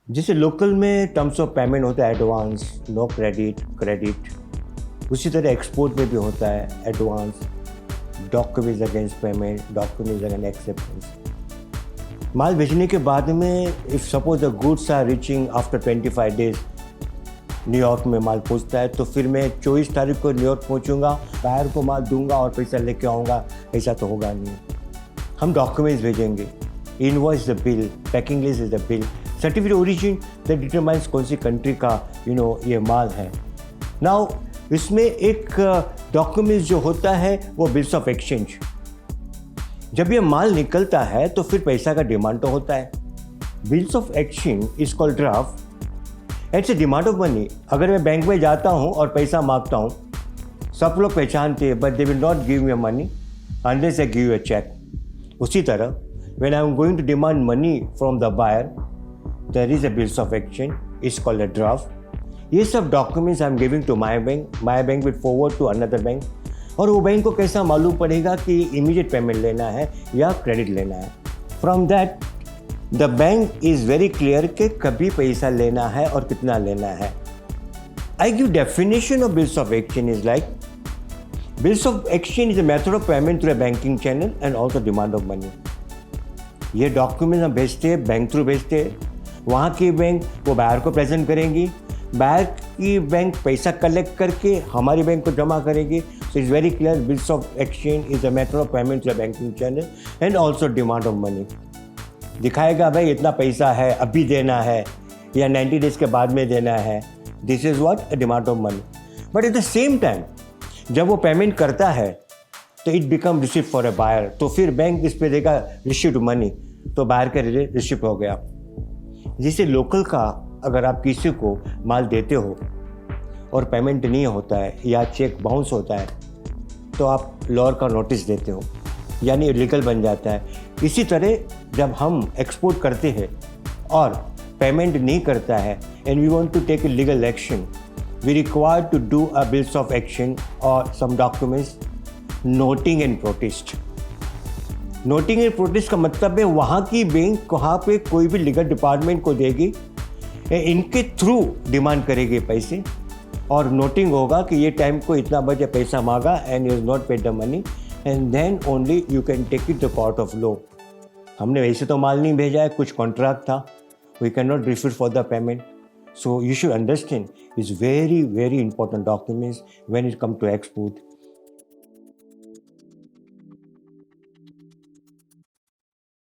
जैसे लोकल में terms of payment होता है एडवांस, नो क्रेडिट, क्रेडिट। उसी तरह एक्सपोर्ट में भी होता है advance, documents against payment, documents against acceptance. माल भेजने के बाद में if suppose the goods are reaching after 25 days, New York में माल पहुंचता है, तो फिर मैं 24 तारीख को न्यूयॉर्क पहुंचूंगा, बाहर को माल दूंगा और पैसा लेके आऊँगा, ऐसा तो होगा नहीं। हम डॉक्यूमेंट्स भेजेंगे, invoice the bill, packing list is the bill, certificate origin that determines कौन सी कंट्री का ये माल है। नाउ इसमें एक डॉक्यूमेंट्स जो होता है वो बिल्स ऑफ एक्सचेंज। जब ये माल निकलता है तो फिर पैसा का डिमांड तो होता है। Bills of exchange is called draft, it's a demand of money. अगर मैं बैंक में जाता हूँ और पैसा मांगता हूँ, सब लोग पहचानते हैं, but they will not give me money unless they give a cheque. उसी तरह when I am going to demand money from the buyer, there is a bills of exchange, is called a draft. ये सब documents I am giving to my bank will forward to another bank. और वो bank को कैसा मालूम पड़ेगा कि immediate payment लेना है या क्रेडिट लेना है। From that the bank is very clear कि कभी पैसा लेना है और कितना लेना है। I give definition of bills of exchange is like, bills of exchange is a method of payment through a banking channel and also demand of money. ये डॉक्यूमेंट हम भेजते हैं, बैंक थ्रू भेजते हैं, वहाँ की बैंक वो बायर को प्रेजेंट करेंगी, बायर की बैंक पैसा कलेक्ट करके हमारी बैंक को जमा करेगी। So it's very clear, bills of exchange is a method of payment to a banking channel and also demand of money. दिखाएगा भाई इतना पैसा है, अभी देना है या 90 डेज के बाद में देना है। This is what a demand of money. But at the same time जब वो पेमेंट करता है तो it become receipt for a buyer, तो फिर बैंक इस पे देगा रिसिप्ट मनी, तो बायर का रिसिप्ट हो गया। जैसे लोकल का अगर आप किसी को माल देते हो और पेमेंट नहीं होता है या चेक बाउंस होता है, तो आप लॉयर का नोटिस देते हो, यानी इलीगल बन जाता है। इसी तरह जब हम एक्सपोर्ट करते हैं और पेमेंट नहीं करता है and we want to take a legal action, we require to do a bills of action और some documents, noting and protest. Noting and protest का मतलब है वहाँ की बैंक वहाँ पे कोई भी लीगल डिपार्टमेंट को देगी, इनके थ्रू डिमांड करेगी पैसे, और नोटिंग होगा कि ये टाइम को इतना बजे पैसा मांगा and is not paid the money, and then only you can take it the court of law. हमने वैसे तो माल नहीं भेजा है, कुछ कॉन्ट्रैक्ट था, we can not refer for the payment. So you should understand is very very important documents when it come to export.